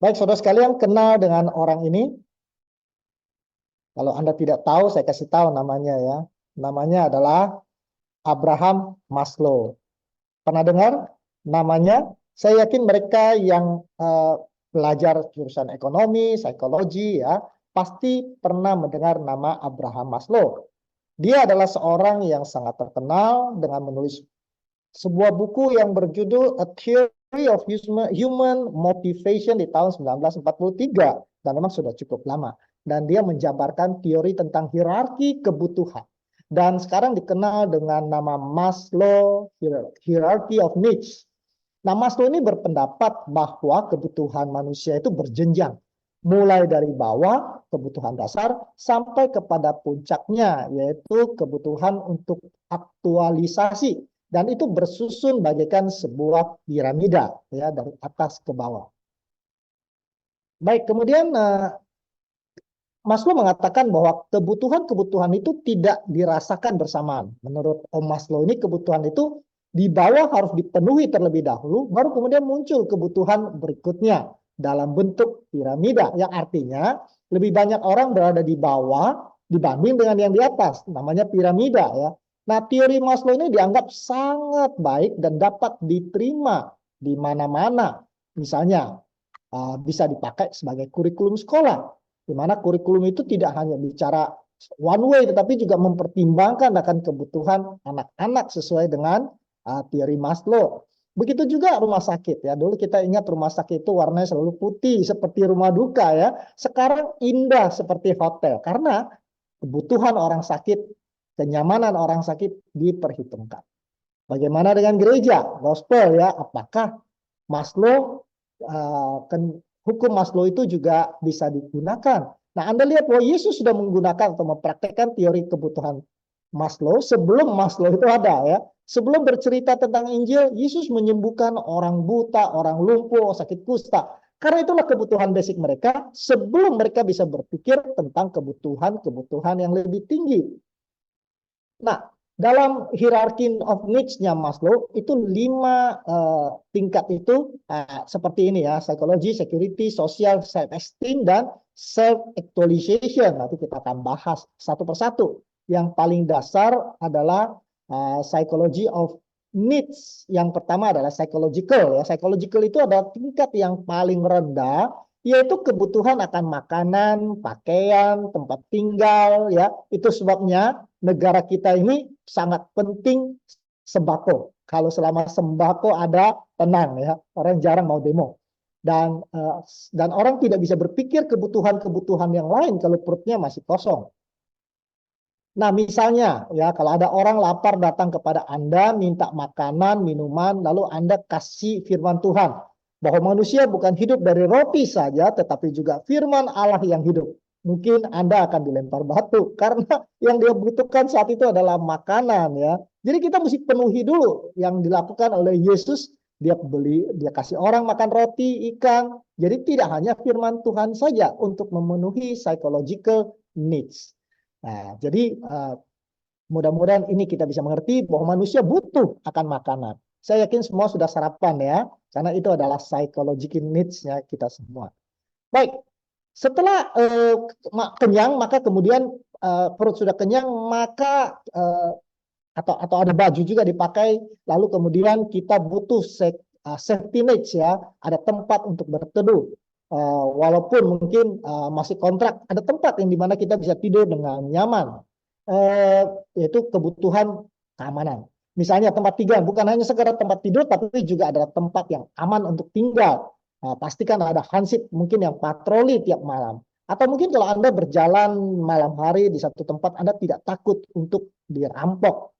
Baik, saudara sekalian, kenal dengan orang ini? Kalau Anda tidak tahu, saya kasih tahu namanya ya. Namanya adalah Abraham Maslow. Pernah dengar namanya? Saya yakin mereka yang belajar jurusan ekonomi, psikologi ya, pasti pernah mendengar nama Abraham Maslow. Dia adalah seorang yang sangat terkenal dengan menulis sebuah buku yang berjudul A Theory of Human Motivation di tahun 1943, dan memang sudah cukup lama. Dan dia menjabarkan teori tentang hierarki kebutuhan. Dan sekarang dikenal dengan nama Maslow Hierarchy of Needs. Nah, Maslow ini berpendapat bahwa kebutuhan manusia itu berjenjang. Mulai dari bawah, kebutuhan dasar, sampai kepada puncaknya, yaitu kebutuhan untuk aktualisasi. Dan itu bersusun bagaikan sebuah piramida, ya, dari atas ke bawah. Baik, kemudian Maslow mengatakan bahwa kebutuhan-kebutuhan itu tidak dirasakan bersamaan. Menurut Om Maslow ini kebutuhan itu di bawah harus dipenuhi terlebih dahulu, baru kemudian muncul kebutuhan berikutnya dalam bentuk piramida, yang artinya lebih banyak orang berada di bawah dibanding dengan yang di atas, namanya piramida ya. Nah, teori Maslow ini dianggap sangat baik dan dapat diterima di mana-mana. Misalnya, bisa dipakai sebagai kurikulum sekolah, di mana kurikulum itu tidak hanya bicara one way, tetapi juga mempertimbangkan akan kebutuhan anak-anak sesuai dengan teori Maslow. Begitu juga rumah sakit ya. Dulu kita ingat rumah sakit itu warnanya selalu putih seperti rumah duka ya. Sekarang indah seperti hotel karena kebutuhan orang sakit, kenyamanan orang sakit diperhitungkan. Bagaimana dengan gereja, gospel ya? Apakah Maslow hukum Maslow itu juga bisa digunakan? Nah, Anda lihat bahwa Yesus sudah menggunakan atau mempraktekkan teori kebutuhan Maslow sebelum Maslow itu ada ya. Sebelum bercerita tentang Injil, Yesus menyembuhkan orang buta, orang lumpuh, sakit kusta. Karena itulah kebutuhan basic mereka sebelum mereka bisa berpikir tentang kebutuhan-kebutuhan yang lebih tinggi. Nah, dalam hierarchy of needs-nya Maslow itu 5 tingkat itu seperti ini ya: psikologi, security, social, self-esteem, dan self-actualization. Nanti kita akan bahas satu persatu. Yang paling dasar adalah psychology of needs. Yang pertama adalah psychological ya. Psychological itu adalah tingkat yang paling rendah, yaitu kebutuhan akan makanan, pakaian, tempat tinggal ya. Itu sebabnya negara kita ini sangat penting sembako. Kalau selama sembako ada, tenang ya, orang jarang mau demo. Dan orang tidak bisa berpikir kebutuhan-kebutuhan yang lain kalau perutnya masih kosong. Nah, misalnya ya, kalau ada orang lapar datang kepada Anda minta makanan, minuman, lalu Anda kasih firman Tuhan bahwa manusia bukan hidup dari roti saja, tetapi juga firman Allah yang hidup. Mungkin Anda akan dilempar batu karena yang dia butuhkan saat itu adalah makanan ya. Jadi kita mesti penuhi dulu yang dilakukan oleh Yesus. Dia kasih orang makan roti, ikan. Jadi tidak hanya firman Tuhan saja untuk memenuhi psychological needs. Nah, jadi mudah-mudahan ini kita bisa mengerti bahwa manusia butuh akan makanan. Saya yakin semua sudah sarapan ya, karena itu adalah psychological needs-nya kita semua. Baik, setelah kenyang, maka kemudian perut sudah kenyang, maka atau ada baju juga dipakai, lalu kemudian kita butuh safety net ya, ada tempat untuk berteduh. Walaupun mungkin masih kontrak, ada tempat yang dimana kita bisa tidur dengan nyaman, yaitu kebutuhan keamanan. Misalnya tempat tinggal, bukan hanya sekedar tempat tidur, tapi juga ada tempat yang aman untuk tinggal. Pastikan ada hansip mungkin yang patroli tiap malam. Atau mungkin kalau Anda berjalan malam hari di satu tempat, Anda tidak takut untuk dirampok.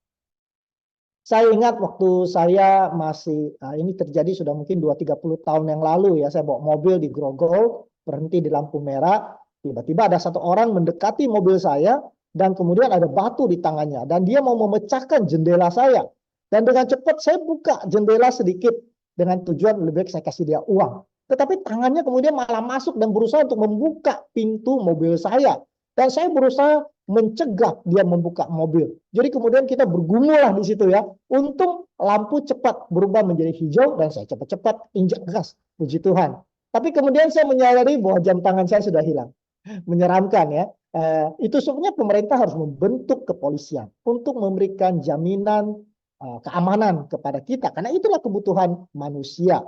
Saya ingat waktu saya masih, ini terjadi sudah mungkin 20-30 tahun yang lalu ya, saya bawa mobil di Grogol, berhenti di lampu merah, tiba-tiba ada satu orang mendekati mobil saya, dan kemudian ada batu di tangannya, dan dia mau memecahkan jendela saya. Dan dengan cepat saya buka jendela sedikit, dengan tujuan lebih baik saya kasih dia uang. Tetapi tangannya kemudian malah masuk dan berusaha untuk membuka pintu mobil saya. Dan saya berusaha mencegah dia membuka mobil. Jadi kemudian kita bergumul lah di situ ya. Untung lampu cepat berubah menjadi hijau dan saya cepat-cepat injak gas. Puji Tuhan. Tapi kemudian saya menyadari bahwa jam tangan saya sudah hilang. Menyeramkan ya. Itu sebenarnya pemerintah harus membentuk kepolisian untuk memberikan jaminan keamanan kepada kita. Karena itulah kebutuhan manusia.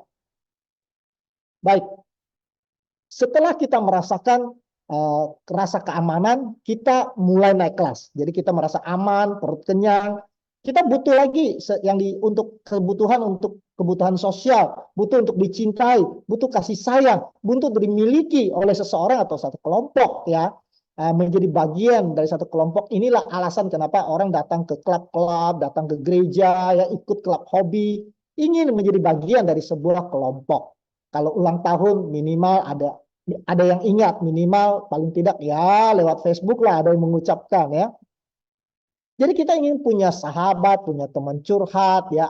Baik, setelah kita merasakan rasa keamanan, kita mulai naik kelas. Jadi kita merasa aman, perut kenyang. Kita butuh lagi untuk kebutuhan sosial, butuh untuk dicintai, butuh kasih sayang, butuh dimiliki oleh seseorang atau satu kelompok ya. Menjadi bagian dari satu kelompok. Inilah alasan kenapa orang datang ke klub-klub, datang ke gereja, ya ikut klub hobi, ingin menjadi bagian dari sebuah kelompok. Kalau ulang tahun minimal ada yang ingat, minimal paling tidak ya lewat Facebook lah ada yang mengucapkan ya. Jadi kita ingin punya sahabat, punya teman curhat ya,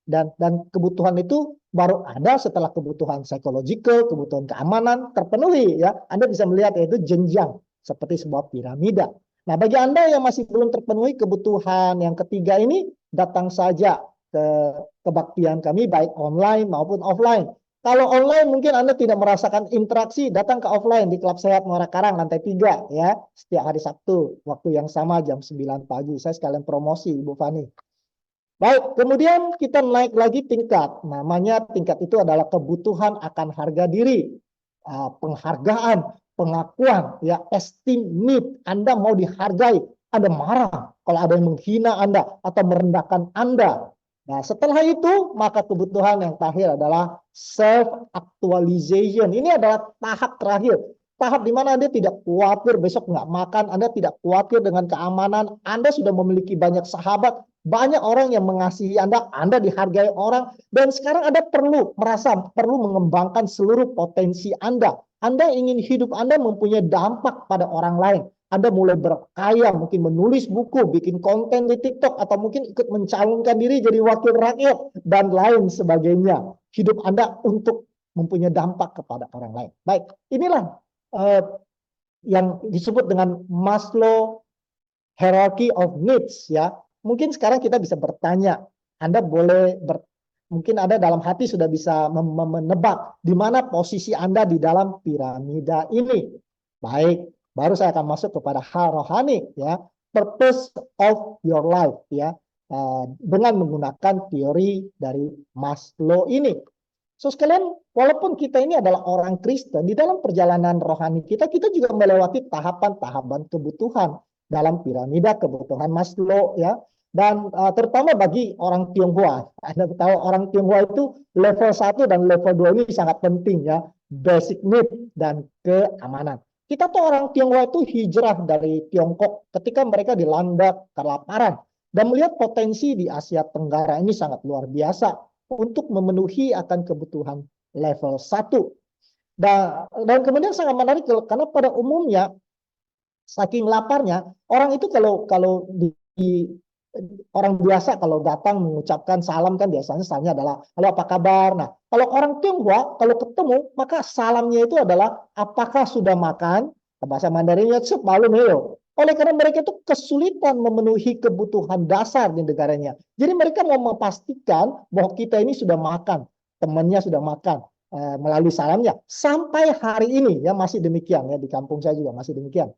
dan kebutuhan itu baru ada setelah kebutuhan psikologikal, kebutuhan keamanan terpenuhi ya. Anda bisa melihat yaitu jenjang seperti sebuah piramida. Nah, bagi Anda yang masih belum terpenuhi kebutuhan yang ketiga ini, datang saja ke kebaktian kami baik online maupun offline. Kalau online mungkin Anda tidak merasakan interaksi, datang ke offline di Klub Sehat Muara Karang lantai 3 ya, setiap hari Sabtu, waktu yang sama jam 9 pagi. Saya sekalian promosi Ibu Fani. Baik, kemudian kita naik lagi tingkat. Namanya tingkat itu adalah kebutuhan akan harga diri, penghargaan, pengakuan, ya, esteem need. Anda mau dihargai, Anda marah kalau ada yang menghina Anda atau merendahkan Anda. Nah, setelah itu, maka kebutuhan yang terakhir adalah self-actualization. Ini adalah tahap terakhir. Tahap di mana Anda tidak khawatir besok nggak makan, Anda tidak khawatir dengan keamanan, Anda sudah memiliki banyak sahabat, banyak orang yang mengasihi Anda dihargai orang, dan sekarang Anda perlu mengembangkan seluruh potensi Anda. Anda ingin hidup Anda mempunyai dampak pada orang lain. Anda mulai berkaya, mungkin menulis buku, bikin konten di TikTok, atau mungkin ikut mencalonkan diri jadi wakil rakyat, dan lain sebagainya. Hidup Anda untuk mempunyai dampak kepada orang lain. Baik, inilah yang disebut dengan Maslow hierarchy of needs ya. Mungkin sekarang kita bisa bertanya, Anda mungkin Anda dalam hati sudah bisa menebak di mana posisi Anda di dalam piramida ini. Baik, baru saya akan masuk kepada hal rohani ya, purpose of your life ya, dengan menggunakan teori dari Maslow ini. So sekalian, walaupun kita ini adalah orang Kristen, di dalam perjalanan rohani kita juga melewati tahapan-tahapan kebutuhan dalam piramida kebutuhan Maslow ya. Dan terutama bagi orang Tionghoa, Anda tahu orang Tionghoa itu level 1 dan level 2 ini sangat penting ya, basic need dan keamanan. Kita tuh orang Tionghoa itu hijrah dari Tiongkok ketika mereka dilanda kelaparan dan melihat potensi di Asia Tenggara ini sangat luar biasa untuk memenuhi akan kebutuhan level 1. Dan kemudian sangat menarik karena pada umumnya saking laparnya orang itu kalau orang biasa kalau datang mengucapkan salam kan biasanya salamnya adalah halo apa kabar. Nah, kalau orang Tionghoa kalau ketemu maka salamnya itu adalah apakah sudah makan? Bahasa Mandarinnya sup malu melo. Oleh karena mereka itu kesulitan memenuhi kebutuhan dasar di negaranya. Jadi mereka mau memastikan bahwa kita ini sudah makan, temannya sudah makan melalui salamnya. Sampai hari ini ya masih demikian ya, di kampung saya juga masih demikian.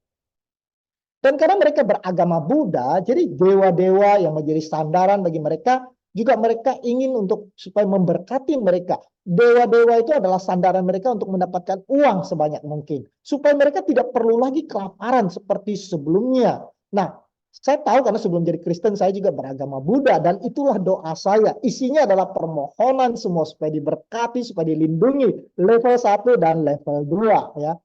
Dan karena mereka beragama Buddha, jadi dewa-dewa yang menjadi sandaran bagi mereka, juga mereka ingin supaya memberkati mereka. Dewa-dewa itu adalah sandaran mereka untuk mendapatkan uang sebanyak mungkin. Supaya mereka tidak perlu lagi kelaparan seperti sebelumnya. Nah, saya tahu karena sebelum jadi Kristen saya juga beragama Buddha. Dan itulah doa saya. Isinya adalah permohonan semua supaya diberkati, supaya dilindungi. Level 1 dan level 2 ya.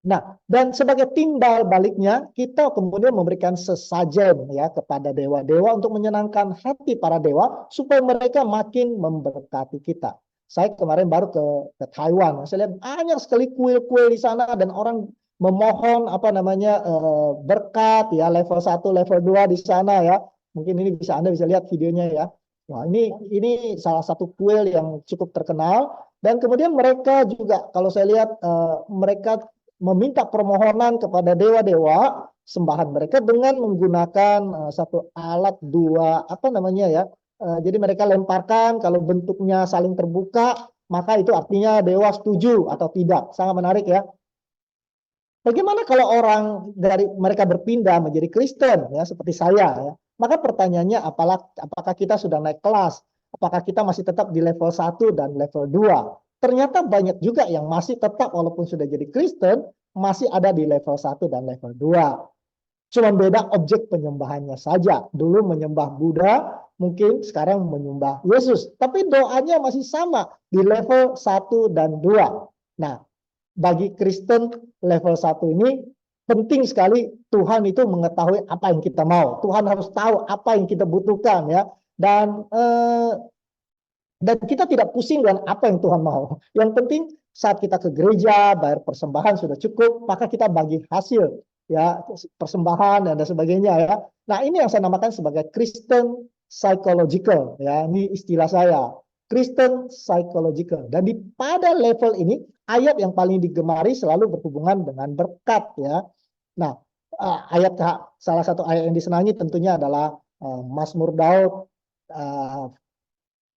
Nah, dan sebagai timbal baliknya, kita kemudian memberikan sesajen ya kepada dewa-dewa untuk menyenangkan hati para dewa supaya mereka makin memberkati kita. Saya kemarin baru ke Taiwan, saya lihat banyak sekali kuil-kuil di sana dan orang memohon berkat ya level 1, level 2 di sana ya. Mungkin ini Anda bisa lihat videonya ya. Wah, ini salah satu kuil yang cukup terkenal dan kemudian mereka juga kalau saya lihat mereka meminta permohonan kepada dewa-dewa sembahan mereka dengan menggunakan satu alat jadi mereka lemparkan kalau bentuknya saling terbuka maka itu artinya dewa setuju atau tidak. Sangat menarik ya. Bagaimana kalau orang dari mereka berpindah menjadi Kristen ya seperti saya ya? Maka pertanyaannya apakah kita sudah naik kelas? Apakah kita masih tetap di level 1 dan level 2? Ternyata banyak juga yang masih tetap walaupun sudah jadi Kristen masih ada di level 1 dan level 2. Cuma beda objek penyembahannya saja. Dulu menyembah Buddha, mungkin sekarang menyembah Yesus. Tapi doanya masih sama di level 1 dan 2. Nah, bagi Kristen level 1 ini penting sekali Tuhan itu mengetahui apa yang kita mau. Tuhan harus tahu apa yang kita butuhkan ya. Dan kita tidak pusing dengan apa yang Tuhan mau. Yang penting saat kita ke gereja bayar persembahan sudah cukup, maka kita bagi hasil ya persembahan dan sebagainya ya. Nah, ini yang saya namakan sebagai Kristen psychological ya. Ini istilah saya. Kristen psychological. Dan pada level ini ayat yang paling digemari selalu berhubungan dengan berkat ya. Nah, salah satu ayat yang disenangi tentunya adalah Mazmur Daud,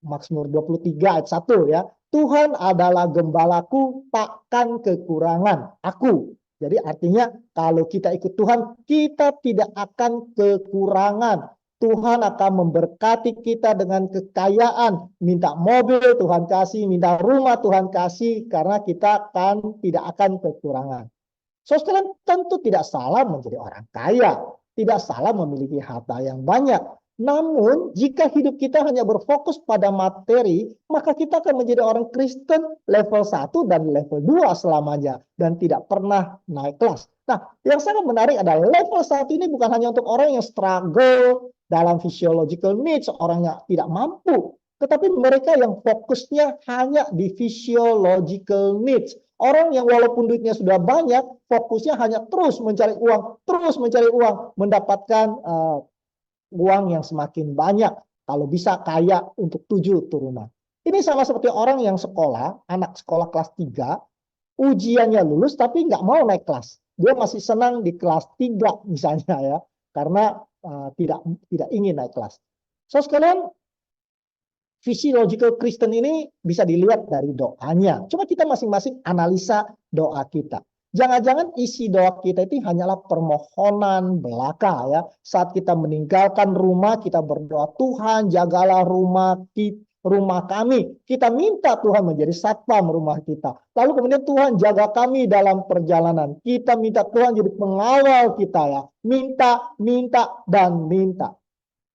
Mazmur 23 ayat 1 ya. Tuhan adalah gembalaku, takkan kekurangan aku. Jadi artinya kalau kita ikut Tuhan, kita tidak akan kekurangan. Tuhan akan memberkati kita dengan kekayaan. Minta mobil Tuhan kasih, minta rumah Tuhan kasih, karena kita tidak akan kekurangan. Saudara, tentu tidak salah menjadi orang kaya. Tidak salah memiliki harta yang banyak. Namun, jika hidup kita hanya berfokus pada materi, maka kita akan menjadi orang Kristen level 1 dan level 2 selamanya. Dan tidak pernah naik kelas. Nah, yang sangat menarik adalah level 1 ini bukan hanya untuk orang yang struggle dalam physiological needs, orang yang tidak mampu. Tetapi mereka yang fokusnya hanya di physiological needs. Orang yang walaupun duitnya sudah banyak, fokusnya hanya terus mencari uang, mendapatkan uang yang semakin banyak, kalau bisa kaya untuk 7 turunan. Ini sama seperti orang yang sekolah, anak sekolah kelas 3, ujiannya lulus tapi nggak mau naik kelas. Dia masih senang di kelas 3 misalnya ya, karena tidak ingin naik kelas. So sekalian, physiological Kristen ini bisa dilihat dari doanya. Coba kita masing-masing analisa doa kita. Jangan-jangan isi doa kita itu hanyalah permohonan belaka ya. Saat kita meninggalkan rumah, kita berdoa, Tuhan jagalah rumah kami. Kita minta Tuhan menjadi satpam rumah kita. Lalu kemudian Tuhan jaga kami dalam perjalanan. Kita minta Tuhan jadi pengawal kita ya. Minta, dan minta.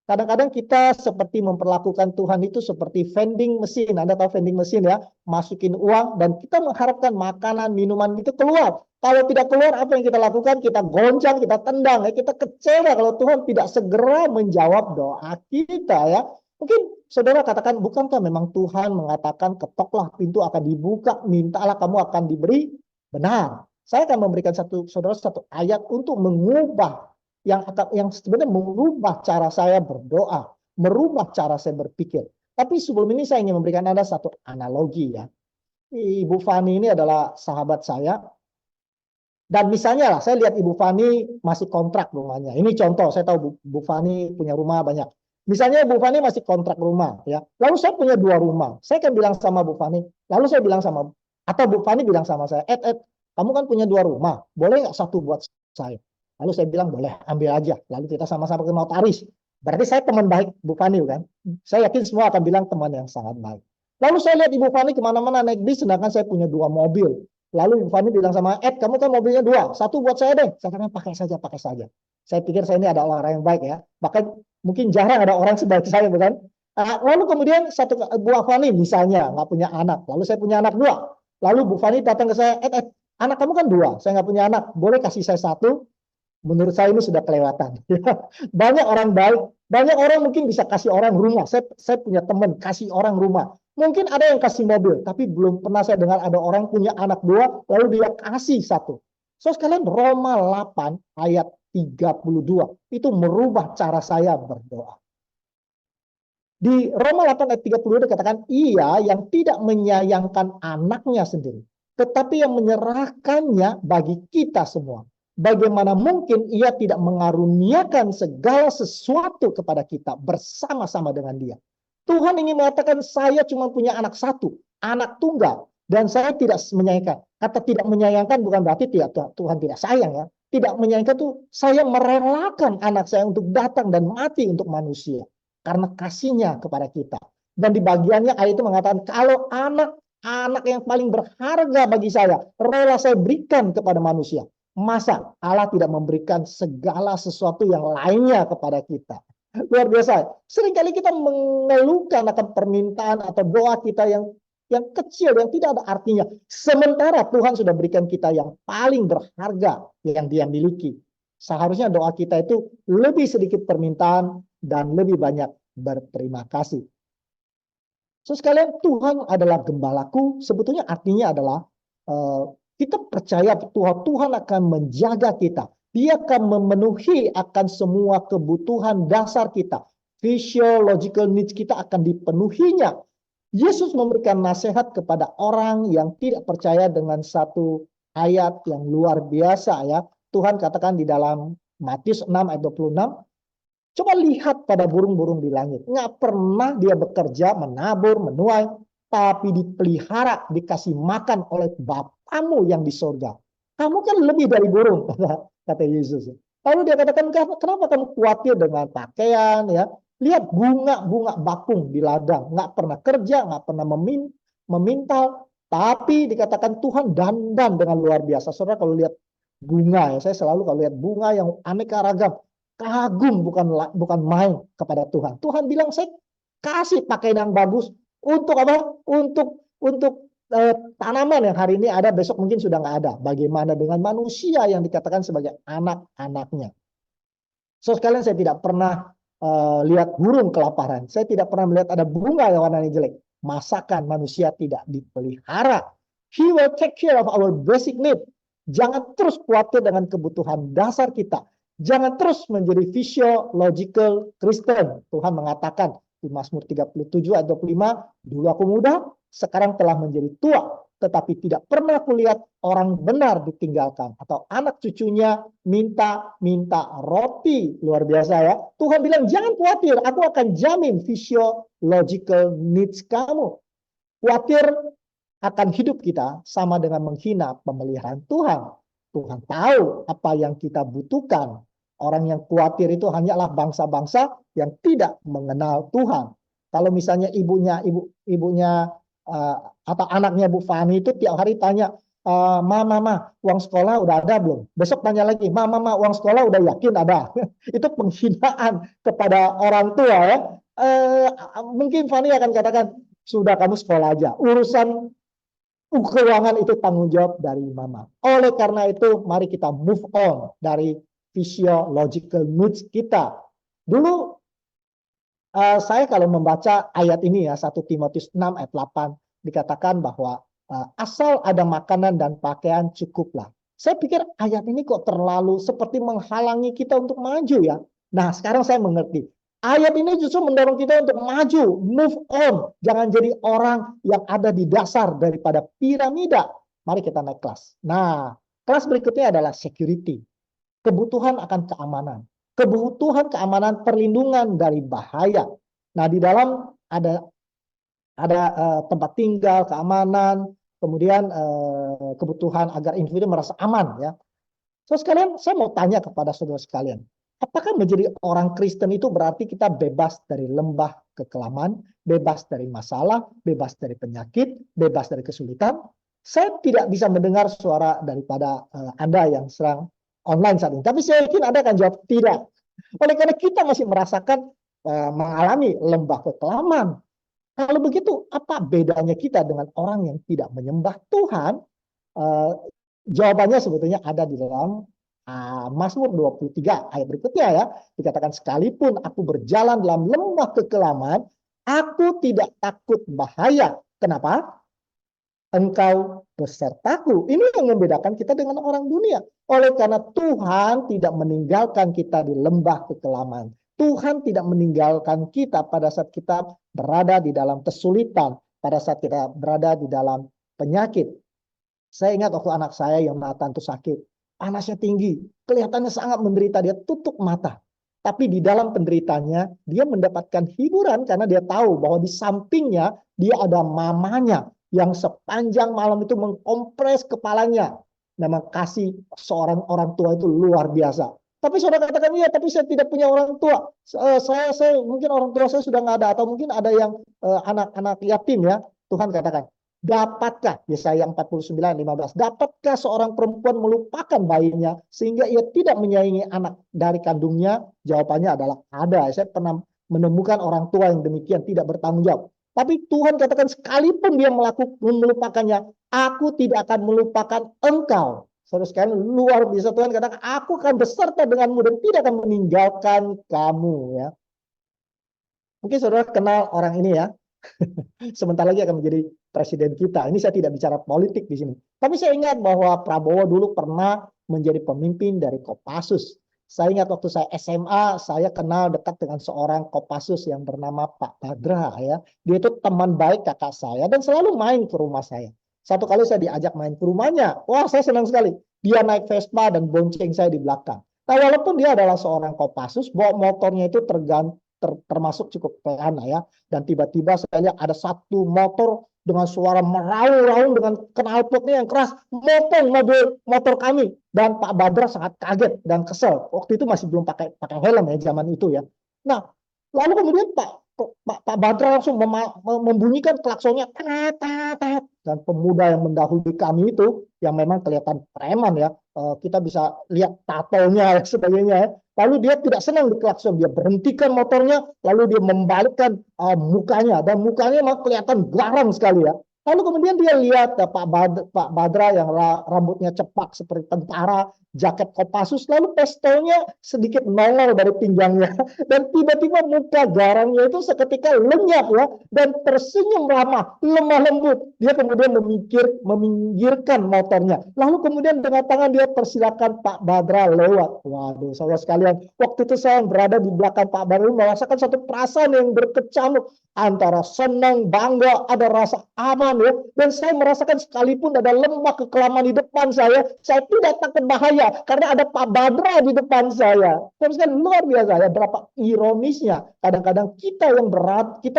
Kadang-kadang kita seperti memperlakukan Tuhan itu seperti vending mesin. Anda tahu vending mesin ya? Masukin uang dan kita mengharapkan makanan, minuman itu keluar. Kalau tidak keluar, apa yang kita lakukan? Kita goncang, kita tendang. Kita kecewa kalau Tuhan tidak segera menjawab doa kita ya. Mungkin saudara katakan, bukankah memang Tuhan mengatakan ketoklah pintu akan dibuka, mintalah kamu akan diberi? Benar. Saya akan memberikan saudara satu ayat untuk mengubah yang sebenarnya merubah cara saya berdoa, merubah cara saya berpikir. Tapi sebelum ini saya ingin memberikan Anda satu analogi ya. Ibu Fani ini adalah sahabat saya. Dan misalnya lah, saya lihat Ibu Fani masih kontrak rumahnya. Ini contoh, saya tahu Bu Fani punya rumah banyak. Misalnya Bu Fani masih kontrak rumah ya. Lalu saya punya 2 rumah. Saya akan bilang sama Bu Fani, lalu saya bilang atau Bu Fani bilang sama saya, kamu kan punya 2 rumah, boleh nggak satu buat saya? Lalu saya bilang, boleh, ambil aja. Lalu kita sama-sama ke notaris. Berarti saya teman baik Bu Fani kan. Saya yakin semua akan bilang teman yang sangat baik. Lalu saya lihat Ibu Fani kemana-mana naik bis, sedangkan saya punya 2 mobil. Lalu Ibu Fani bilang sama, kamu kan mobilnya 2, satu buat saya deh. Saya katakan, pakai saja. Saya pikir saya ini ada orang yang baik ya. Bahkan mungkin jarang ada orang sebaik saya, bukan? Lalu kemudian Bu Fani misalnya nggak punya anak. Lalu saya punya anak 2. Lalu Bu Fani datang ke saya, anak kamu kan 2, saya nggak punya anak. Boleh kasih saya 1? Menurut saya ini sudah kelewatan. Banyak orang baik, banyak orang mungkin bisa kasih orang rumah. Saya punya teman kasih orang rumah. Mungkin ada yang kasih mobil, tapi belum pernah saya dengar ada orang punya anak 2, lalu dia kasih 1. So sekalian Roma 8 ayat 32 itu merubah cara saya berdoa. Di Roma 8 ayat 32 dikatakan, ia yang tidak menyayangkan anaknya sendiri, tetapi yang menyerahkannya bagi kita semua. Bagaimana mungkin ia tidak mengaruniakan segala sesuatu kepada kita bersama-sama dengan dia. Tuhan ingin mengatakan, saya cuma punya anak 1. anak tunggal. Dan saya tidak menyayangkan. Kata tidak menyayangkan bukan berarti Tuhan tidak sayang ya. Tidak menyayangkan tuh saya merelakan anak saya untuk datang dan mati untuk manusia. Karena kasihnya kepada kita. Dan di bagiannya ayat itu mengatakan kalau anak yang paling berharga bagi saya rela saya berikan kepada manusia. Masa Allah tidak memberikan segala sesuatu yang lainnya kepada kita? Luar biasa. Seringkali kita mengeluhkan akan permintaan atau doa kita yang kecil, yang tidak ada artinya. Sementara Tuhan sudah berikan kita yang paling berharga yang Dia miliki. Seharusnya doa kita itu lebih sedikit permintaan dan lebih banyak berterima kasih. So sekalian, Tuhan adalah gembalaku. Sebetulnya artinya adalah kita percaya Tuhan akan menjaga kita. Dia akan memenuhi akan semua kebutuhan dasar kita. Physiological needs kita akan dipenuhinya. Yesus memberikan nasihat kepada orang yang tidak percaya dengan satu ayat yang luar biasa ya. Tuhan katakan di dalam Matius 6 ayat 26, coba lihat pada burung-burung di langit. Nggak pernah dia bekerja, menabur, menuai, tapi dipelihara, dikasih makan oleh Bapamu yang di sorga. Kamu kan lebih dari burung, kata Yesus. Lalu dia katakan, kenapa kamu khawatir dengan pakaian ya? Lihat bunga-bunga bakung di ladang, nggak pernah kerja, nggak pernah memintal, tapi dikatakan Tuhan dandan dengan luar biasa. Saudara kalau lihat bunga ya, saya selalu kalau lihat bunga yang aneka ragam, kagum bukan main kepada Tuhan. Tuhan bilang saya kasih pakaian yang bagus untuk apa? Untuk tanaman yang hari ini ada, besok mungkin sudah nggak ada. Bagaimana dengan manusia yang dikatakan sebagai anak-anaknya? So sekalian saya tidak pernah lihat burung kelaparan. Saya tidak pernah melihat ada bunga yang warnanya jelek. Masakan manusia tidak dipelihara. He will take care of our basic need. Jangan terus khawatir dengan kebutuhan dasar kita. Jangan terus menjadi physiological Kristen. Tuhan mengatakan di Mazmur 37 ayat 25, dulu aku muda, sekarang telah menjadi tua, tetapi tidak pernah kulihat orang benar ditinggalkan atau anak cucunya minta roti. Luar biasa ya. Tuhan bilang jangan khawatir, aku akan jamin physiological needs kamu. Khawatir akan hidup kita sama dengan menghina pemeliharaan Tuhan. Tuhan tahu apa yang kita butuhkan. Orang yang khawatir itu hanyalah bangsa-bangsa yang tidak mengenal Tuhan. Kalau misalnya ibunya atau anaknya Bu Fani itu tiap hari tanya, Mama, uang sekolah udah ada belum? Besok tanya lagi, Mama, uang sekolah udah yakin ada? Itu penghinaan kepada orang tua ya. Mungkin Fani akan katakan, sudah kamu sekolah aja. Urusan keuangan itu tanggung jawab dari Mama. Oleh karena itu, mari kita move on dari physiological needs kita. Dulu saya kalau membaca ayat ini ya, 1 Timotius 6 ayat 8, dikatakan bahwa asal ada makanan dan pakaian cukuplah. Saya pikir ayat ini kok terlalu seperti menghalangi kita untuk maju ya. Nah sekarang saya mengerti. Ayat ini justru mendorong kita untuk maju, move on. Jangan jadi orang yang ada di dasar daripada piramida. Mari kita naik kelas. Nah, kelas berikutnya adalah security. Kebutuhan akan keamanan. Kebutuhan keamanan perlindungan dari bahaya. Nah, di dalam ada tempat tinggal, keamanan, kemudian kebutuhan agar individu merasa aman ya. So sekalian, saya mau tanya kepada saudara sekalian, apakah menjadi orang Kristen itu berarti kita bebas dari lembah kekelaman, bebas dari masalah, bebas dari penyakit, bebas dari kesulitan? Saya tidak bisa mendengar suara daripada Anda yang sedang online saat ini. Tapi saya yakin Anda akan jawab tidak. Oleh karena kita masih merasakan mengalami lembah kekelaman. Kalau begitu, apa bedanya kita dengan orang yang tidak menyembah Tuhan? Jawabannya sebetulnya ada di dalam Mazmur 23 ayat berikutnya ya. Dikatakan sekalipun aku berjalan dalam lembah kekelaman, aku tidak takut bahaya. Kenapa? Engkau besertaku. Ini yang membedakan kita dengan orang dunia. Oleh karena Tuhan tidak meninggalkan kita di lembah kekelaman. Tuhan tidak meninggalkan kita pada saat kita berada di dalam kesulitan. Pada saat kita berada di dalam penyakit. Saya ingat waktu anak saya yang Nathan itu sakit. Panasnya tinggi. Kelihatannya sangat menderita. Dia tutup mata. Tapi di dalam penderitanya, dia mendapatkan hiburan karena dia tahu bahwa di sampingnya dia ada mamanya. yang sepanjang malam itu mengkompres kepalanya. Memang kasih seorang orang tua itu luar biasa. Tapi saudara katakan, iya, tapi saya tidak punya orang tua. Saya mungkin orang tua saya sudah nggak ada, atau mungkin ada yang anak-anak yatim ya. Tuhan katakan, dapatkah, Yesaya 49:15, dapatkah seorang perempuan melupakan bayinya sehingga ia tidak menyayangi anak dari kandungnya? Jawabannya adalah ada. Saya pernah menemukan orang tua yang demikian, tidak bertanggung jawab. Tapi Tuhan katakan, sekalipun dia melupakannya, aku tidak akan melupakan engkau. Saudara sekalian, luar biasa. Tuhan katakan, aku akan beserta denganmu dan tidak akan meninggalkan kamu. Ya, mungkin saudara kenal orang ini ya. Sebentar lagi akan menjadi presiden kita. Ini saya tidak bicara politik di sini. Tapi saya ingat bahwa Prabowo dulu pernah menjadi pemimpin dari Kopassus. Saya ingat waktu saya SMA, saya kenal dekat dengan seorang Kopassus yang bernama Pak Badra ya. Dia itu teman baik kakak saya dan selalu main ke rumah saya. Satu kali saya diajak main ke rumahnya. Wah, saya senang sekali. Dia naik Vespa dan bonceng saya di belakang. Nah, walaupun dia adalah seorang Kopassus, bawa motornya itu termasuk cukup pelana ya. Dan tiba-tiba saya lihat ada satu motor dengan suara meraung-raung dengan knalpotnya yang keras, motong motor kami. Dan Pak Badra sangat kaget dan kesel. Waktu itu masih belum pakai helm ya zaman itu ya. Nah, lalu kemudian Pak Badra langsung membunyikan klaksonnya, dan pemuda yang mendahului kami itu yang memang kelihatan preman ya, kita bisa lihat tatonya dan sebagainya ya. Lalu dia tidak senang di klakson, dia berhentikan motornya, lalu dia membalikkan mukanya, dan mukanya memang kelihatan garang sekali ya. Lalu kemudian dia lihat Pak Badra yang rambutnya cepak seperti tentara, jaket Kopassus, lalu pistolnya sedikit nongol dari pinggangnya, dan tiba-tiba muka garangnya itu seketika lenyap ya, dan tersenyum ramah, lemah lembut. Dia kemudian meminggirkan motornya, lalu kemudian dengan tangan dia persilakan Pak Badra lewat. Waduh, saudara sekalian, waktu itu saya berada di belakang Pak Badra merasakan satu perasaan yang berkecamuk antara senang, bangga, ada rasa aman ya, dan saya merasakan sekalipun ada lembah kekelaman di depan saya tidak takut bahaya karena ada Pak Badra di depan saya. Terus kan luar biasa ya, berapa ironisnya kadang-kadang kita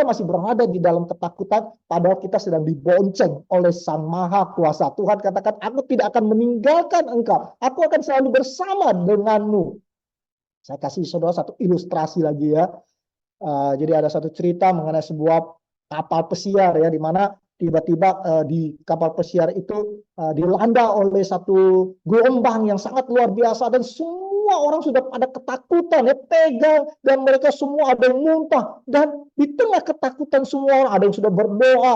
masih berada di dalam ketakutan padahal kita sedang dibonceng oleh Sang Maha Kuasa. Tuhan katakan, aku tidak akan meninggalkan engkau, aku akan selalu bersama denganmu. Saya kasih saudara satu ilustrasi lagi ya. Jadi ada satu cerita mengenai sebuah kapal pesiar ya, di mana tiba-tiba di kapal pesiar itu dilanda oleh satu gelombang yang sangat luar biasa, dan semua orang sudah pada ketakutan ya, tegang, dan mereka semua ada yang muntah, dan di tengah ketakutan semua orang ada yang sudah berdoa.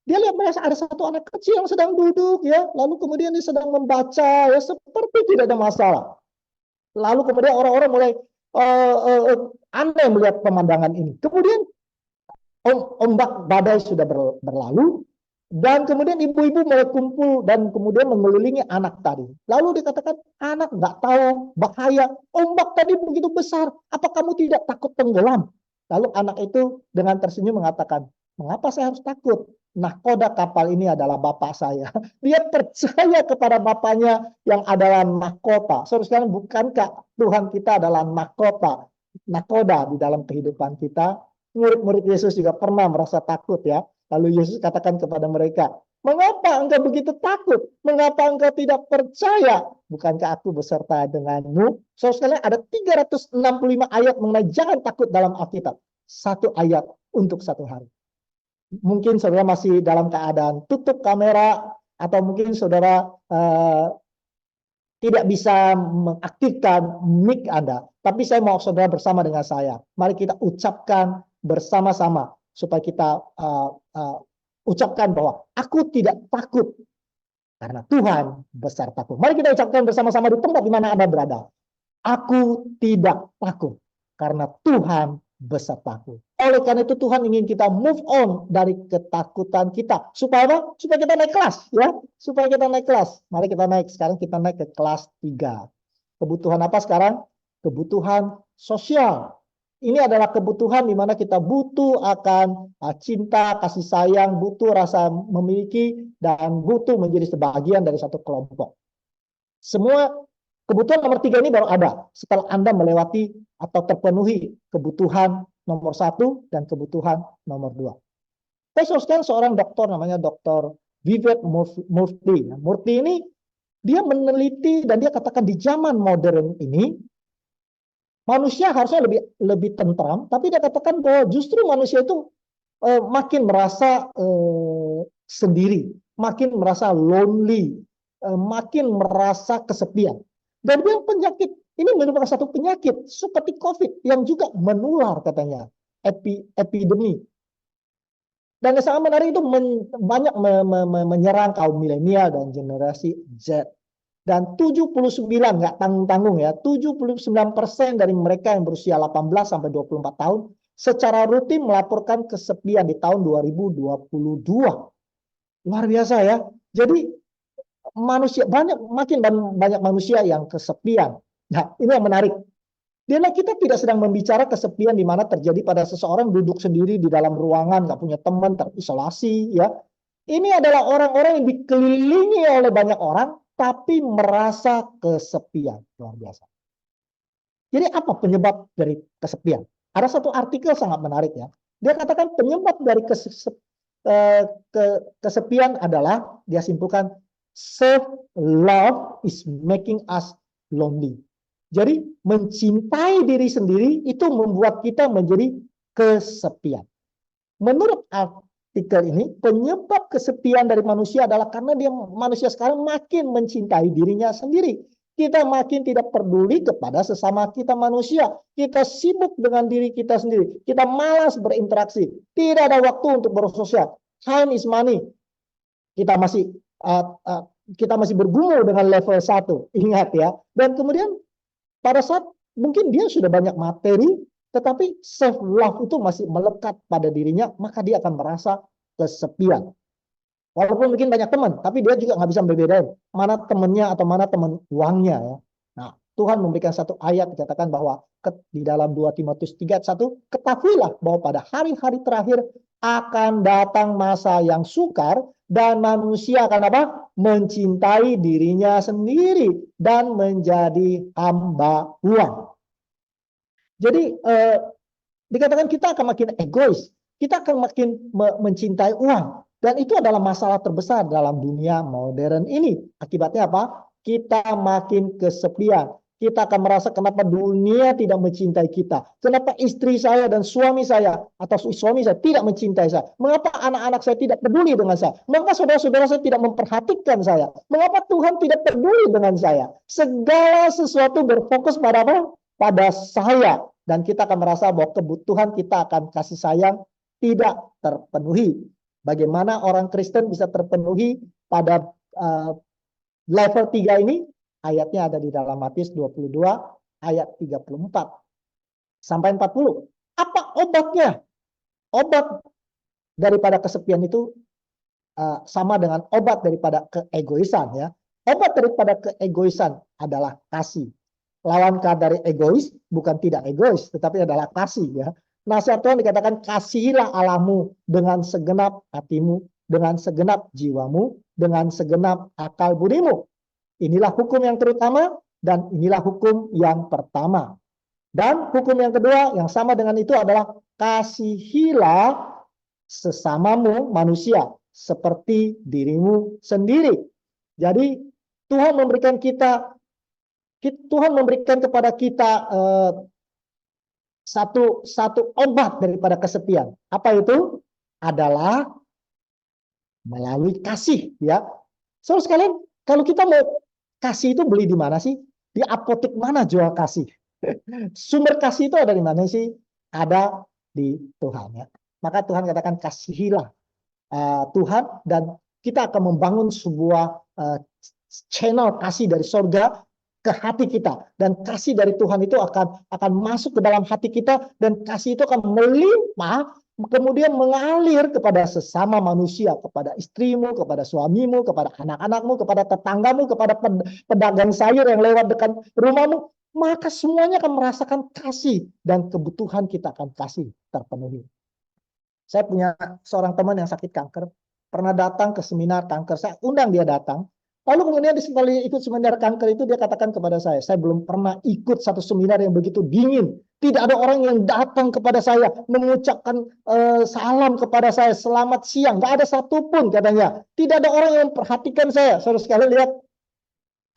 Dia lihat ada satu anak kecil yang sedang duduk ya, lalu kemudian dia sedang membaca ya, seperti tidak ada masalah. Lalu kemudian orang-orang mulai aneh melihat pemandangan ini. Kemudian ombak badai sudah berlalu, dan kemudian ibu-ibu mulai kumpul dan kemudian mengelilingi anak tadi. Lalu dikatakan, anak nggak tahu bahaya, ombak tadi begitu besar, apa kamu tidak takut tenggelam? Lalu anak itu dengan tersenyum mengatakan, mengapa saya harus takut? Nahkoda kapal ini adalah bapak saya. Dia percaya kepada bapaknya yang adalah nahkota. Saudara sekalian, bukankah Tuhan kita adalah nahkoda di dalam kehidupan kita? Murid-murid Yesus juga pernah merasa takut ya. Lalu Yesus katakan kepada mereka, mengapa engkau begitu takut? Mengapa engkau tidak percaya? Bukankah aku beserta denganmu? Saudara sekalian, ada 365 ayat mengenai jangan takut dalam Alkitab. Satu ayat untuk satu hari. Mungkin saudara masih dalam keadaan tutup kamera, atau mungkin saudara tidak bisa mengaktifkan mic Anda. Tapi saya mau saudara bersama dengan saya. Mari kita ucapkan bersama-sama supaya kita ucapkan bahwa aku tidak takut karena Tuhan besertaku. Mari kita ucapkan bersama-sama di tempat di mana Anda berada. Aku tidak takut karena Tuhan besertaku. Oleh karena itu Tuhan ingin kita move on dari ketakutan kita. Supaya apa? Supaya kita naik kelas ya. Supaya kita naik kelas. Mari kita naik. Sekarang kita naik ke kelas 3. Kebutuhan apa sekarang? Kebutuhan sosial. Ini adalah kebutuhan di mana kita butuh akan cinta, kasih sayang, butuh rasa memiliki, dan butuh menjadi sebagian dari satu kelompok. Semua kebutuhan nomor 3 ini baru ada setelah Anda melewati atau terpenuhi kebutuhan nomor 1 dan kebutuhan nomor 2. Saya soskan seorang dokter namanya Dr. Vivek Murthy. Murthy ini dia meneliti dan dia katakan di zaman modern ini manusia harusnya lebih tentram, tapi dia katakan bahwa justru manusia itu makin merasa sendiri, makin merasa lonely, makin merasa kesepian. Dan dia penyakit ini merupakan satu penyakit seperti COVID yang juga menular katanya, epidemi. Dan yang sangat menarik itu banyak menyerang kaum milenial dan generasi Z. Dan 79, nggak tanggung-tanggung ya, 79% dari mereka yang berusia 18 sampai 24 tahun secara rutin melaporkan kesepian di tahun 2022. Luar biasa ya. Jadi manusia makin banyak manusia yang kesepian. Nah, ini yang menarik. Karena kita tidak sedang membicara kesepian di mana terjadi pada seseorang duduk sendiri di dalam ruangan, nggak punya teman, terisolasi, ya. Ini adalah orang-orang yang dikelilingi oleh banyak orang, tapi merasa kesepian. Luar biasa. Jadi apa penyebab dari kesepian? Ada satu artikel sangat menarik ya. Dia katakan penyebab dari kesepian adalah, dia simpulkan, self-love is making us lonely. Jadi mencintai diri sendiri itu membuat kita menjadi kesepian. Menurut artikel ini, penyebab kesepian dari manusia adalah karena manusia sekarang makin mencintai dirinya sendiri. Kita makin tidak peduli kepada sesama kita manusia. Kita sibuk dengan diri kita sendiri. Kita malas berinteraksi. Tidak ada waktu untuk bersosial. Time is money. Kita masih bergumul dengan level 1. Ingat ya. Dan kemudian pada saat mungkin dia sudah banyak materi, tetapi self love itu masih melekat pada dirinya, maka dia akan merasa kesepian. Walaupun mungkin banyak teman, tapi dia juga nggak bisa membedakan mana temannya atau mana teman uangnya. Ya. Nah, Tuhan memberikan satu ayat dikatakan bahwa di dalam 2 Timotius 3:1, ketahuilah bahwa pada hari-hari terakhir akan datang masa yang sukar dan manusia akan apa? Mencintai dirinya sendiri dan menjadi hamba uang. Jadi dikatakan kita akan makin egois, kita akan makin mencintai uang, dan itu adalah masalah terbesar dalam dunia modern ini. Akibatnya apa? Kita makin kesepian. Kita akan merasa kenapa dunia tidak mencintai kita. Kenapa istri saya dan suami saya atau suami saya tidak mencintai saya. Mengapa anak-anak saya tidak peduli dengan saya. Mengapa saudara-saudara saya tidak memperhatikan saya. Mengapa Tuhan tidak peduli dengan saya. Segala sesuatu berfokus pada apa? Pada saya. Dan kita akan merasa bahwa kebutuhan kita akan kasih sayang tidak terpenuhi. Bagaimana orang Kristen bisa terpenuhi pada level 3 ini? Ayatnya ada di dalam Matius 22 ayat 34 sampai 40. Apa obatnya? Obat daripada kesepian itu sama dengan obat daripada keegoisan ya. Obat daripada keegoisan adalah kasih. Lawan dari egois bukan tidak egois, tetapi adalah kasih ya. Nasihat Tuhan dikatakan kasihilah Allahmu dengan segenap hatimu, dengan segenap jiwamu, dengan segenap akal budimu. Inilah hukum yang terutama dan inilah hukum yang pertama. Dan hukum yang kedua yang sama dengan itu adalah kasihilah sesamamu manusia seperti dirimu sendiri. Jadi Tuhan memberikan kepada kita satu obat daripada kesepian. Apa itu? Adalah melalui kasih ya. Saudara sekalian, kalau kita mau kasih itu beli di mana sih? Di apotek mana jual kasih? Sumber kasih itu ada di mana sih? Ada di Tuhan ya. Maka Tuhan katakan kasihilah Tuhan, dan kita akan membangun sebuah channel kasih dari sorga ke hati kita, dan kasih dari Tuhan itu akan masuk ke dalam hati kita, dan kasih itu akan melimpah, kemudian mengalir kepada sesama manusia, kepada istrimu, kepada suamimu, kepada anak-anakmu, kepada tetanggamu, kepada pedagang sayur yang lewat dekat rumahmu. Maka semuanya akan merasakan kasih, dan kebutuhan kita akan kasih terpenuhi. Saya punya seorang teman yang sakit kanker, pernah datang ke seminar kanker, saya undang dia datang. Lalu kemudian setelah ikut seminar kanker itu dia katakan kepada saya belum pernah ikut satu seminar yang begitu dingin. Tidak ada orang yang datang kepada saya mengucapkan salam kepada saya, selamat siang. Nggak ada satupun katanya. Tidak ada orang yang memperhatikan saya. Saudara sekalian lihat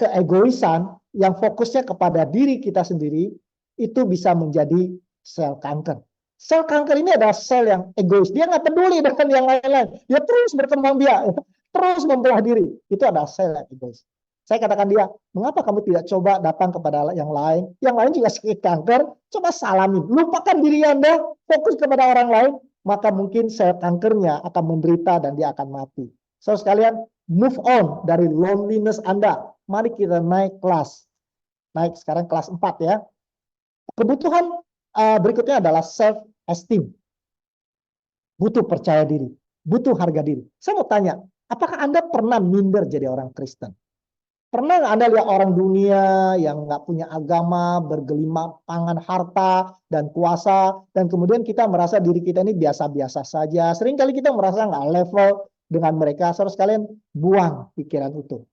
keegoisan yang fokusnya kepada diri kita sendiri itu bisa menjadi sel kanker. Sel kanker ini adalah sel yang egois. Dia nggak peduli dengan yang lain-lain. Dia terus berkembang biak, terus membelah diri. Itu adalah sel yang egois. Saya katakan dia, mengapa kamu tidak coba datang kepada yang lain? Yang lain juga sakit kanker, coba salami. Lupakan diri Anda, fokus kepada orang lain, maka mungkin sel kankernya akan menderita dan dia akan mati. So sekalian, move on dari loneliness Anda. Mari kita naik kelas. Naik sekarang kelas 4 ya. Kebutuhan berikutnya adalah self-esteem. Butuh percaya diri, butuh harga diri. Saya mau tanya, apakah Anda pernah minder jadi orang Kristen? Pernah nggak Anda lihat orang dunia yang nggak punya agama, bergelimang pangan harta dan kuasa, dan kemudian kita merasa diri kita ini biasa-biasa saja. Seringkali kita merasa nggak level dengan mereka. Saudara sekalian, buang pikiran itu.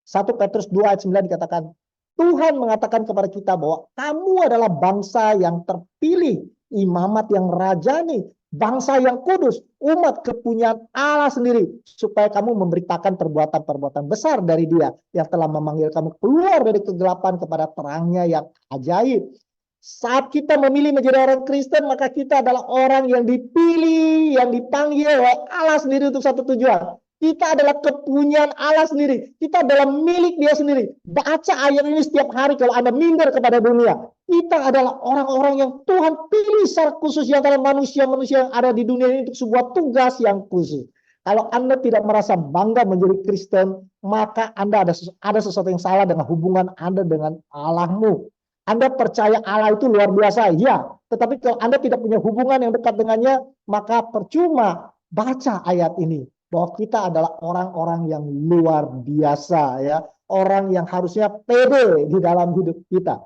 1 Petrus 2 ayat 9 dikatakan, Tuhan mengatakan kepada kita bahwa kamu adalah bangsa yang terpilih, imamat yang rajani, bangsa yang kudus, umat kepunyaan Allah sendiri, supaya kamu memberitakan perbuatan-perbuatan besar dari Dia yang telah memanggil kamu keluar dari kegelapan kepada terangnya yang ajaib. Saat kita memilih menjadi orang Kristen, maka kita adalah orang yang dipilih, yang dipanggil oleh Allah sendiri untuk satu tujuan. Kita adalah kepunyaan Allah sendiri. Kita adalah milik Dia sendiri. Baca ayat ini setiap hari kalau Anda minder kepada dunia. Kita adalah orang-orang yang Tuhan pilih secara khusus di antara manusia-manusia yang ada di dunia ini untuk sebuah tugas yang khusus. Kalau Anda tidak merasa bangga menjadi Kristen, maka Anda ada sesuatu yang salah dengan hubungan Anda dengan Allahmu. Anda percaya Allah itu luar biasa, ya. Tetapi kalau Anda tidak punya hubungan yang dekat dengannya, maka percuma baca ayat ini. Bahwa kita adalah orang-orang yang luar biasa, ya, orang yang harusnya pede di dalam hidup kita.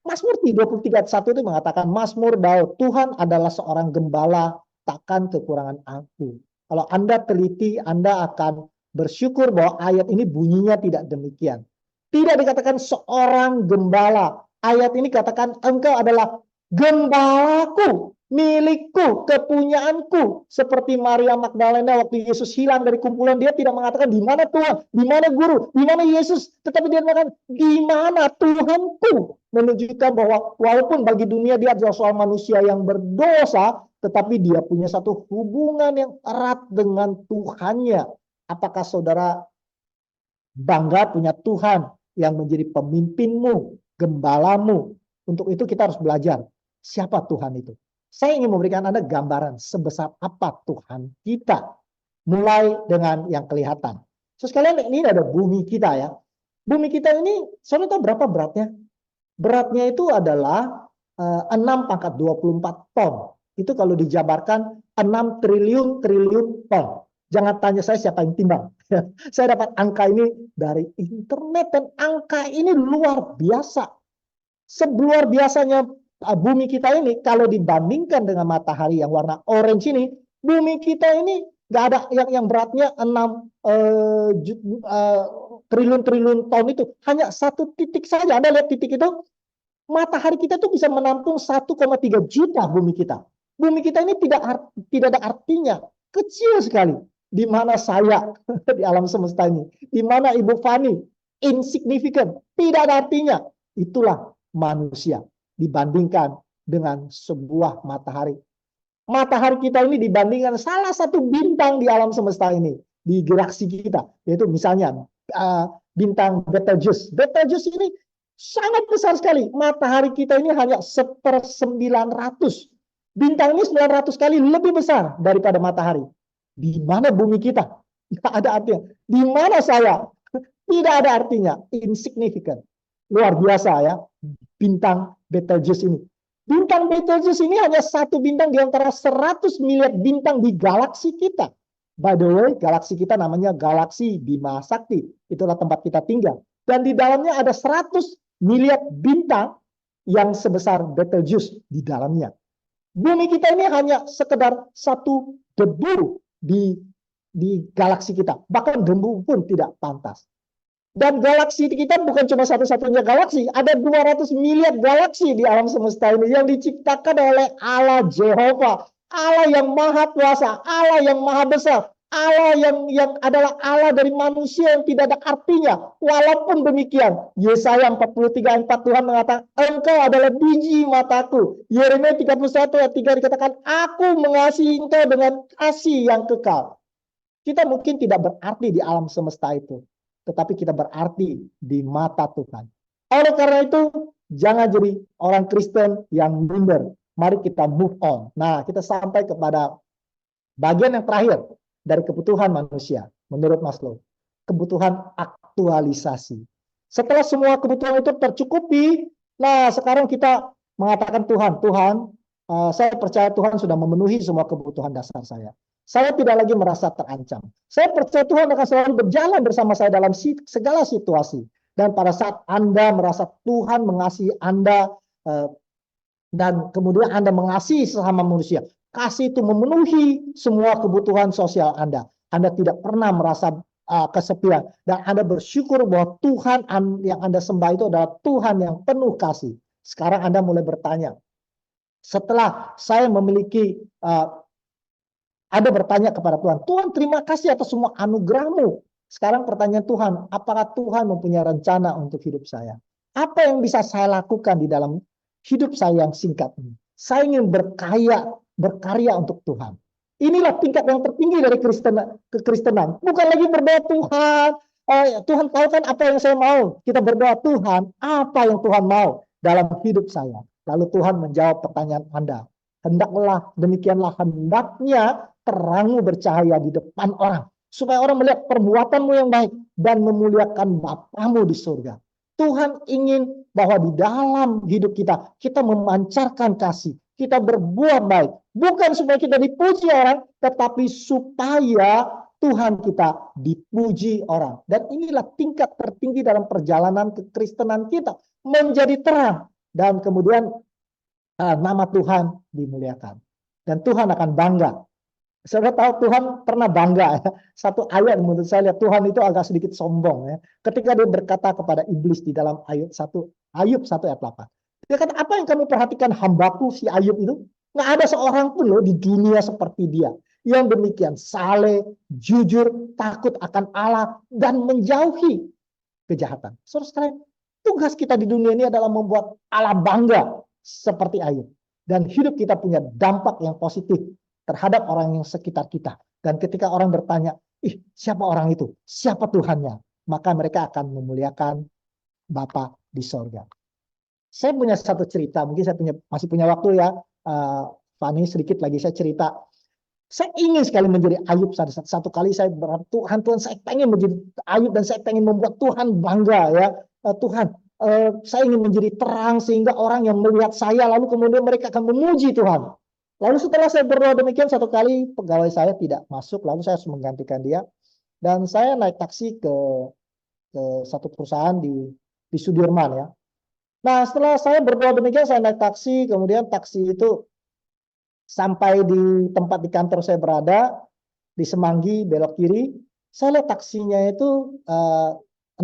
Mazmur 23:1 itu mengatakan, Mazmur Daud, Tuhan adalah seorang gembala, takkan kekurangan aku. Kalau Anda teliti, Anda akan bersyukur bahwa ayat ini bunyinya tidak demikian. Tidak dikatakan seorang gembala. Ayat ini katakan engkau adalah gembalaku, milikku, kepunyaanku. Seperti Maria Magdalena waktu Yesus hilang dari kumpulan, dia tidak mengatakan di mana Tuhan, di mana guru, di mana Yesus, tetapi dia mengatakan di mana Tuhanku, menunjukkan bahwa walaupun bagi dunia dia adalah seorang manusia yang berdosa, tetapi dia punya satu hubungan yang erat dengan Tuhannya. Apakah saudara bangga punya Tuhan yang menjadi pemimpinmu, gembalamu? Untuk itu kita harus belajar siapa Tuhan itu. Saya ingin memberikan Anda gambaran sebesar apa Tuhan kita. Mulai dengan yang kelihatan. So, sekalian ini ada bumi kita ya. Bumi kita ini, saudara tahu berapa beratnya? Beratnya itu adalah 6/24 ton. Itu kalau dijabarkan 6 triliun ton. Jangan tanya saya siapa yang timbang. Saya dapat angka ini dari internet dan angka ini luar biasa. Seluar biasanya bumi kita ini kalau dibandingkan dengan matahari yang warna orange ini, bumi kita ini nggak ada yang beratnya 6 triliun ton itu. Hanya satu titik saja. Anda lihat titik itu, matahari kita tuh bisa menampung 1,3 juta bumi kita. Bumi kita ini tidak ada artinya, kecil sekali. Di mana saya di alam semesta ini, di mana Ibu Fani, insignificant, tidak ada artinya. Itulah manusia dibandingkan dengan sebuah matahari. Matahari kita ini dibandingkan salah satu bintang di alam semesta ini, di galaksi kita, yaitu misalnya bintang Betelgeuse. Betelgeuse ini sangat besar sekali. Matahari kita ini hanya 1/900. Bintang ini 900 kali lebih besar daripada matahari. Di mana bumi kita? Tidak ada artinya. Di mana saya? Tidak ada artinya. Insignificant. Luar biasa ya. Bintang Betelgeuse ini. Bintang Betelgeuse ini hanya satu bintang di antara 100 miliar bintang di galaksi kita. By the way, galaksi kita namanya galaksi Bima Sakti. Itulah tempat kita tinggal. Dan di dalamnya ada 100 miliar bintang yang sebesar Betelgeuse di dalamnya. Bumi kita ini hanya sekedar satu debu di di galaksi kita. Bahkan debu pun tidak pantas. Dan galaksi kita bukan cuma satu-satunya galaksi. Ada 200 miliar galaksi di alam semesta ini yang diciptakan oleh Allah Jehovah. Allah yang maha kuasa, Allah yang maha besar, Allah yang adalah Allah dari manusia yang tidak ada artinya. Walaupun demikian, Yesaya 43:4 Tuhan mengatakan, engkau adalah biji mataku. Yeremia 31:3 dikatakan, aku mengasihi engkau dengan kasih yang kekal. Kita mungkin tidak berarti di alam semesta itu, tetapi kita berarti di mata Tuhan. Oleh karena itu, jangan jadi orang Kristen yang minder. Mari kita move on. Nah, kita sampai kepada bagian yang terakhir dari kebutuhan manusia, menurut Maslow. Kebutuhan aktualisasi. Setelah semua kebutuhan itu tercukupi, nah sekarang kita mengatakan Tuhan, saya percaya Tuhan sudah memenuhi semua kebutuhan dasar saya. Saya tidak lagi merasa terancam. Saya percaya Tuhan akan selalu berjalan bersama saya dalam segala situasi. Dan pada saat Anda merasa Tuhan mengasihi Anda, dan kemudian Anda mengasihi sesama manusia, kasih itu memenuhi semua kebutuhan sosial Anda. Anda tidak pernah merasa kesepian. Dan Anda bersyukur bahwa Tuhan yang Anda sembah itu adalah Tuhan yang penuh kasih. Sekarang Anda mulai bertanya, setelah saya memiliki ada bertanya kepada Tuhan, Tuhan terima kasih atas semua anugerah-Mu. Sekarang pertanyaan Tuhan, apakah Tuhan mempunyai rencana untuk hidup saya? Apa yang bisa saya lakukan di dalam hidup saya yang singkat ini? Saya ingin berkarya untuk Tuhan. Inilah tingkat yang tertinggi dari kekristenan. Bukan lagi berdoa Tuhan, Tuhan tahu kan apa yang saya mau. Kita berdoa Tuhan, apa yang Tuhan mau dalam hidup saya. Lalu Tuhan menjawab pertanyaan Anda. Hendaklah, demikianlah hendaknya terangmu bercahaya di depan orang, supaya orang melihat perbuatanmu yang baik dan memuliakan Bapamu di surga. Tuhan ingin bahwa di dalam hidup kita memancarkan kasih, kita berbuat baik, bukan supaya kita dipuji orang, tetapi supaya Tuhan kita dipuji orang. Dan inilah tingkat tertinggi dalam perjalanan kekristenan kita, menjadi terang, dan kemudian nama Tuhan dimuliakan. Dan Tuhan akan bangga. Saya tahu Tuhan pernah bangga ya. Satu ayat menurut saya lihat Tuhan itu agak sedikit sombong ya. Ketika dia berkata kepada iblis di dalam Ayub 1 ayat 8. Dia kata, apa yang kamu perhatikan hambaku si Ayub itu? Nggak ada seorang pun loh di dunia seperti dia. Yang demikian saleh, jujur, takut akan Allah, dan menjauhi kejahatan. Saudara sekalian, tugas kita di dunia ini adalah membuat Allah bangga seperti Ayub. Dan hidup kita punya dampak yang positif terhadap orang yang sekitar kita. Dan ketika orang bertanya, siapa orang itu? Siapa Tuhannya? Maka mereka akan memuliakan Bapa di sorga. Saya punya satu cerita, mungkin saya masih punya waktu ya, Fani, sedikit lagi saya cerita. Saya ingin sekali menjadi Ayub. Satu kali saya berkata, Tuhan, saya pengen menjadi Ayub dan saya pengen membuat Tuhan bangga ya. Tuhan, saya ingin menjadi terang sehingga orang yang melihat saya lalu kemudian mereka akan memuji Tuhan. Lalu setelah saya berdoa demikian, satu kali pegawai saya tidak masuk, lalu saya harus menggantikan dia. Dan saya naik taksi ke satu perusahaan di Sudirman ya. Nah setelah saya berdoa demikian, saya naik taksi, kemudian taksi itu sampai di tempat di kantor saya berada, di Semanggi, belok kiri. Saya lihat taksinya itu 65.000.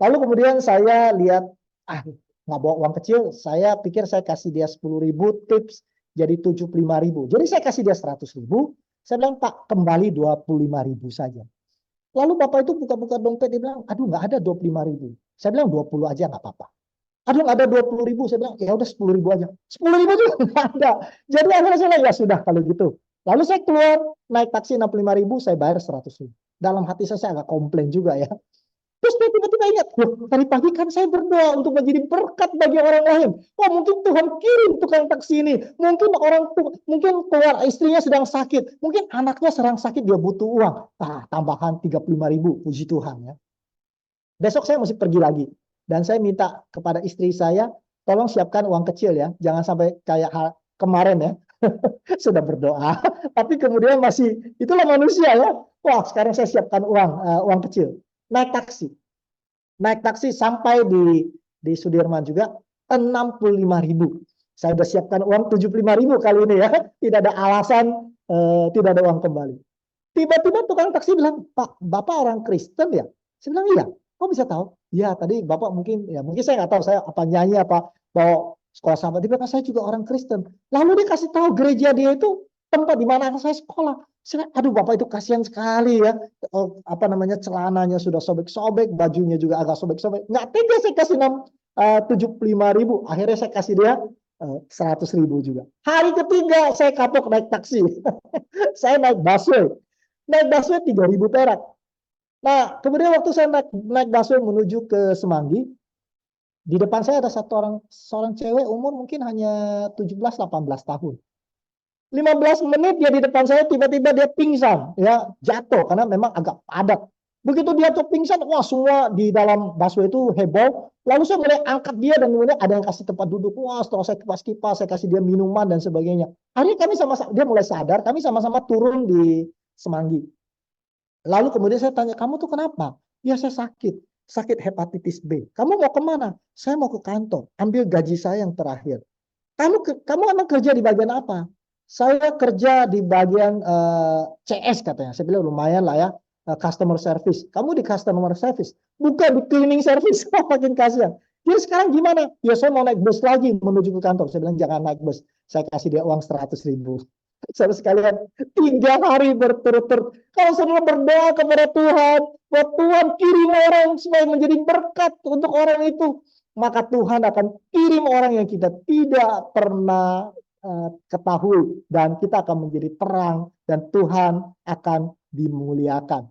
Lalu kemudian saya lihat, nggak bawa uang kecil, saya pikir saya kasih dia 10.000 tips, jadi 75.000. Jadi saya kasih dia 100.000, saya bilang, Pak, kembali 25.000 saja. Lalu Bapak itu buka-buka dompet, dia bilang, aduh nggak ada 25.000. Saya bilang 20 aja nggak apa-apa. Aduh nggak ada 20.000, saya bilang, ya udah 10.000 aja. 10.000 juga nggak ada. Jadi akhirnya saya bilang, ya sudah kalau gitu. Lalu saya keluar, naik taksi 65.000, saya bayar 100.000. Dalam hati saya agak komplain juga ya. Terus saya tiba-tiba ingat, tadi pagi kan saya berdoa untuk menjadi berkat bagi orang lain. Mungkin Tuhan kirim tukang taksi ini. Mungkin keluar istrinya sedang sakit. Mungkin anaknya sedang sakit, dia butuh uang. Tambahan 35.000, puji Tuhan ya. Besok saya mesti pergi lagi. Dan saya minta kepada istri saya, tolong siapkan uang kecil ya. Jangan sampai kayak kemarin ya. Sudah berdoa. Tapi kemudian itulah manusia ya. Sekarang saya siapkan uang kecil. Naik taksi sampai di Sudirman juga 65.000. Saya sudah siapkan uang 75.000 kali ini ya. Tidak ada alasan tidak ada uang kembali. Tiba-tiba tukang taksi bilang, Pak, Bapak orang Kristen ya? Saya bilang, iya. Kok bisa tahu? Ya, tadi Bapak mungkin, ya mungkin saya nggak tahu, saya apa nyanyi, apa bawa sekolah sahabat. Dia bilang, saya juga orang Kristen. Lalu dia kasih tahu gereja dia itu tempat di mana anak saya sekolah. Saya, aduh Bapak itu kasihan sekali ya. Oh, apa namanya, celananya sudah sobek-sobek, bajunya juga agak sobek-sobek. Nggak tega saya kasih 75.000. Akhirnya saya kasih dia 100.000 juga. Hari ketiga saya kapok naik taksi. Saya naik busway. Naik busway 3.000 perak. Nah, kemudian waktu saya naik busway menuju ke Semanggi, di depan saya ada seorang cewek umur mungkin hanya 17-18 tahun. 15 menit dia di depan saya, tiba-tiba dia pingsan, ya jatuh karena memang agak padat. Begitu dia tuh pingsan, wah semua di dalam busway itu heboh. Lalu saya mulai angkat dia dan kemudian ada yang kasih tempat duduk. Wah, setelah saya kipas-kipas, saya kasih dia minuman dan sebagainya. Akhirnya kami sama-sama, dia mulai sadar, kami sama-sama turun di Semanggi. Lalu kemudian saya tanya, kamu tuh kenapa? Ya saya sakit hepatitis B. Kamu mau kemana? Saya mau ke kantor, ambil gaji saya yang terakhir. Kamu emang kerja di bagian apa? Saya kerja di bagian CS katanya. Saya bilang lumayan lah ya, customer service. Kamu di customer service, bukan di cleaning service. Makin kasihan. Jadi sekarang gimana? Ya saya mau naik bus lagi menuju ke kantor. Saya bilang jangan naik bus. Saya kasih dia uang 100.000. Saudara sekalian, 3 hari berturut-turut. Kalau saudara berdoa kepada Tuhan, buat Tuhan kirim orang supaya menjadi berkat untuk orang itu, maka Tuhan akan kirim orang yang kita tidak pernah ketahui, dan kita akan menjadi terang, dan Tuhan akan dimuliakan.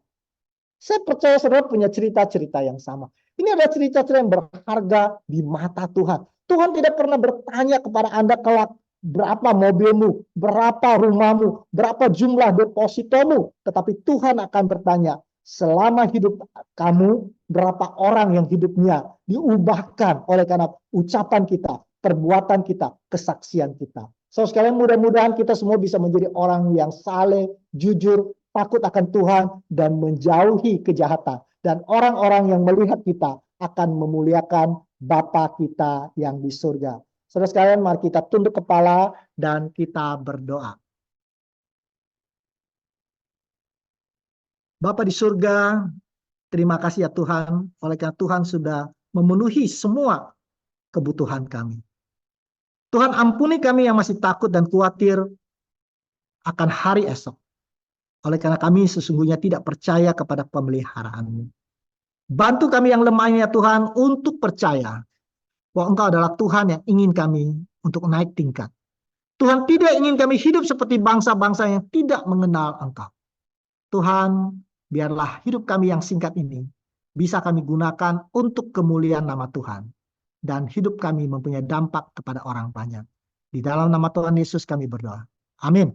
Saya percaya saudara punya cerita-cerita yang sama. Ini adalah cerita-cerita yang berharga di mata Tuhan. Tuhan tidak pernah bertanya kepada Anda kelak, berapa mobilmu, berapa rumahmu, berapa jumlah depositomu. Tetapi Tuhan akan bertanya, selama hidup kamu, berapa orang yang hidupnya diubahkan oleh karena ucapan kita, perbuatan kita, kesaksian kita. So sekalian, mudah-mudahan kita semua bisa menjadi orang yang saleh, jujur, takut akan Tuhan, dan menjauhi kejahatan. Dan orang-orang yang melihat kita akan memuliakan Bapa kita yang di surga. Saudara sekalian, mari kita tunduk kepala dan kita berdoa. Bapa di surga, terima kasih ya Tuhan, oleh karena Tuhan sudah memenuhi semua kebutuhan kami. Tuhan, ampuni kami yang masih takut dan khawatir akan hari esok. Oleh karena kami sesungguhnya tidak percaya kepada pemeliharaan-Mu. Bantu kami yang lemah ini ya Tuhan untuk percaya bahwa Engkau adalah Tuhan yang ingin kami untuk naik tingkat. Tuhan tidak ingin kami hidup seperti bangsa-bangsa yang tidak mengenal Engkau. Tuhan, biarlah hidup kami yang singkat ini bisa kami gunakan untuk kemuliaan nama Tuhan. Dan hidup kami mempunyai dampak kepada orang banyak. Di dalam nama Tuhan Yesus kami berdoa. Amin.